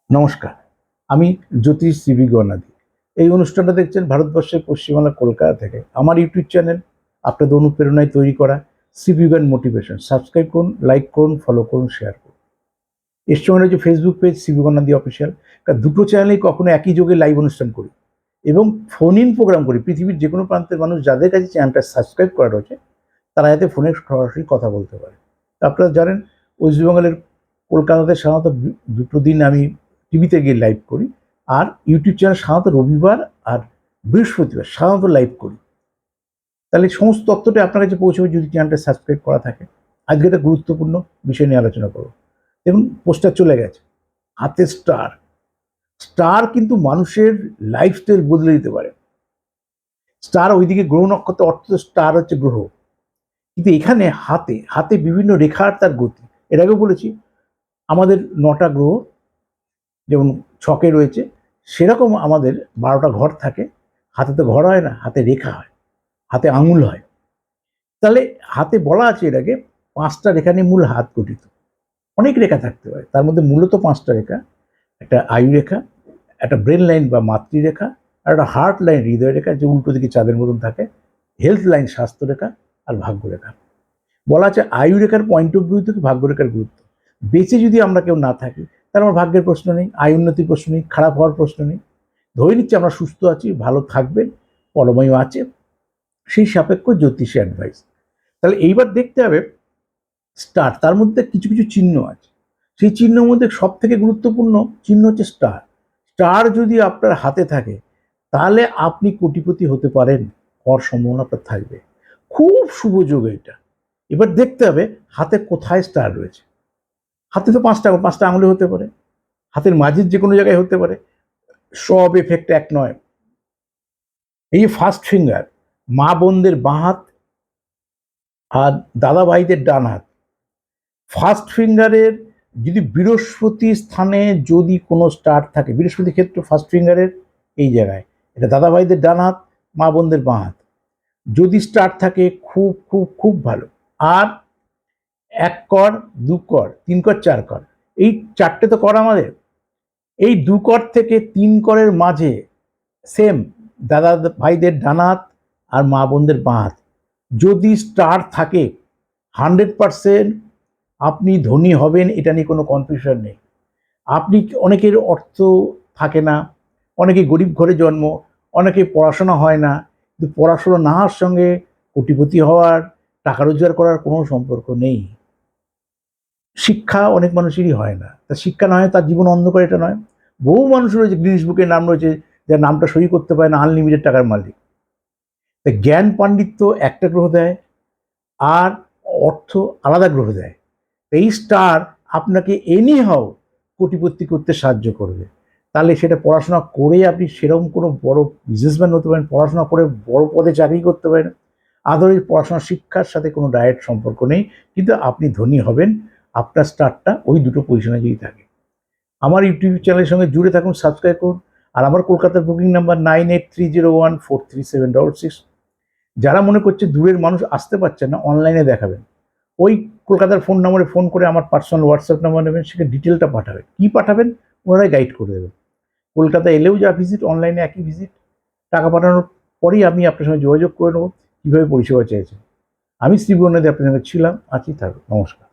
নমস্কার, আমি জ্যোতিষ সিবি গণাদি। এই অনুষ্ঠানটা দেখছেন ভারতবর্ষের পশ্চিমবাংলা কলকাতা থেকে। আমার ইউটিউব চ্যানেল আপনাদের অনুপ্রেরণায় তৈরি করা সিবি গান মোটিভেশন। সাবস্ক্রাইব করুন, লাইক করুন, ফলো করুন, শেয়ার করুন। এর সঙ্গে রয়েছে ফেসবুক পেজ সিবি গণাদি অফিসিয়াল। কারণ দুটো চ্যানেলেই কখনো একই যোগে লাইভ অনুষ্ঠান করি এবং ফোন ইন প্রোগ্রাম করি। পৃথিবীর যে কোনো প্রান্তের মানুষ যাদের কাছে চ্যানেলটা সাবস্ক্রাইব করা রয়েছে তারা যাতে ফোনে সরাসরি কথা বলতে পারে। আপনারা জানেন ওয়েস্ট বেঙ্গলের কলকাতাতে সাধারণত দুটো দিন আমি টিভিতে গিয়ে লাইভ করি, আর ইউটিউব চ্যানেল সাধারণত রবিবার আর বৃহস্পতিবার সাধারণত লাইভ করি। তাহলে সমস্ত তথ্যটা আপনার কাছে পৌঁছবে যদি চ্যানেলটা সাবস্ক্রাইব করা থাকে। আজকে একটা গুরুত্বপূর্ণ বিষয় নিয়ে আলোচনা করব। দেখুন, পোস্টার চলে গেছে। হাতে স্টার। স্টার কিন্তু মানুষের লাইফস্টাইল বদলে দিতে পারে। স্টার ওইদিকে গ্রহ নক্ষত্র, অর্থ স্টার হচ্ছে গ্রহ, কিন্তু এখানে হাতে হাতে বিভিন্ন রেখার তার গতি। এর আগেও বলেছি আমাদের 9টা গ্রহ যেমন ছকে রয়েছে, সেরকম আমাদের 12টা ঘর থাকে। হাতে তো ঘর হয় না, হাতে রেখা হয়, হাতে আঙুল হয়। তাহলে হাতে বলা আছে এর আগে 5টা রেখা নিয়ে মূল হাত গঠিত। অনেক রেখা থাকতে পারে, তার মধ্যে মূলত 5টা রেখা। একটা আয়ু রেখা, একটা ব্রেন লাইন বা মাতৃরেখা, আর একটা হার্ট লাইন হৃদয় রেখা যে উল্টো দিকে চাঁদের মতন থাকে, হেলথ লাইন স্বাস্থ্য রেখা, আর ভাগ্য রেখা। বলা আছে আয়ু রেখার পয়েন্ট অফ ভিউ থেকে ভাগ্য রেখার গুরুত্ব। বেঁচে যদি আমরা কেউ না থাকি তাহলে আমার ভাগ্যের প্রশ্ন নেই, আয় উন্নতির প্রশ্ন নেই, খারাপ হওয়ার প্রশ্ন নেই। ধরে নিচ্ছি আমরা সুস্থ আছি, ভালো থাকবেন, পরমায়ু আছে, সেই সাপেক্ষ জ্যোতিষী অ্যাডভাইস। তাহলে এইবার দেখতে হবে স্টার, তার মধ্যে কিছু কিছু চিহ্ন আছে। সেই চিহ্নের মধ্যে সব থেকে গুরুত্বপূর্ণ চিহ্ন হচ্ছে স্টার। স্টার যদি আপনার হাতে থাকে তাহলে আপনি কোটিপতি হতে পারেন, হওয়ার সম্ভাবনা আপনার থাকবে। খুব শুভ যোগ এটা। এবার দেখতে হবে হাতে কোথায় স্টার রয়েছে। হাতে তো 5টা আঙুলে হতে পারে, হাতের মাঝের যে কোনো জায়গায় হতে পারে, সব এফেক্ট এক নয়। এই যে ফার্স্ট ফিঙ্গার, মা বোনদের বাঁ হাত আর দাদা ভাইদের ডান হাত। ফার্স্ট ফিঙ্গারের যদি বৃহস্পতি স্থানে যদি কোনো স্টার থাকে, বৃহস্পতি ক্ষেত্র ফার্স্ট ফিঙ্গারের এই জায়গায়, এটা দাদা ভাইদের ডান হাত, মা বোনদের বাঁ হাত, যদি স্টার থাকে খুব খুব খুব ভালো। আর 1 কর, 2 কর, 3 কর, 4 কর, এই 4টে তো কর আমাদের। এই 2 কর থেকে 3 করের মাঝে সেম দাদা ভাইদের ডান হাত আর মা বোনদের বাঁ হাত যদি স্টার থাকে, 100% আপনি ধনী হবেন, এটা নিয়ে কোনো কনফিউশন নেই। আপনি অনেকের অর্থ থাকে না, অনেকে গরিব ঘরে জন্ম, অনেকে পড়াশোনা হয় না, কিন্তু পড়াশোনা না হওয়ার সঙ্গে কোটিপতি হওয়ার, টাকা রোজগার করার কোনো সম্পর্ক নেই। শিক্ষা অনেক মানুষেরই হয় না, তা শিক্ষা না হয় তার জীবন অন্ধকার এটা নয়। বহু মানুষ রয়েছে, গিনিস বুকে নাম রয়েছে, যার নামটা সই করতে পারে না, আনলিমিটেড টাকার মালিক। তা জ্ঞান পাণ্ডিত্য একটা গ্রহ দেয়, আর অর্থ আলাদা গ্রহ দেয়। এই স্টার আপনাকে এনি হাও কোটিপতি করতে সাহায্য করবে। তাহলে সেটা পড়াশোনা করে আপনি সেরকম কোনো বড় বিজনেসম্যান হতে পারেন, পড়াশোনা করে বড় পদে চাকরি করতে পারেন। আদৌ পড়াশোনা শিক্ষার সাথে কোনো ডাইরেক্ট সম্পর্ক নেই, কিন্তু আপনি ধনী হবেন আপনার স্টারটা ওই দুটো পজিশনে যদি থাকে। আমার ইউটিউব চ্যানেলের সঙ্গে জুড়ে থাকুন, সাবস্ক্রাইব করুন। আর আমার কলকাতার বুকিং নাম্বার 9830143766। যারা মনে করছে দূরের মানুষ আসতে পারছে না, অনলাইনে দেখাবেন, ওই কলকাতার ফোন নম্বরে ফোন করে আমার পার্সোনাল হোয়াটসঅ্যাপ নাম্বার নেবেন, সেখানে ডিটেলটা পাঠাবেন, কী পাঠাবেন ওনারাই গাইড করে দেবেন। কলকাতা এলেও যা ভিজিট, অনলাইনে একই ভিজিট। টাকা পাঠানোর পরেই আমি আপনার সঙ্গে যোগাযোগ করে নেবো কীভাবে পরিষেবা চেয়েছেন। আমি শ্রী গণাদি আপনার সঙ্গে ছিলাম, আছি, থাকবো। নমস্কার।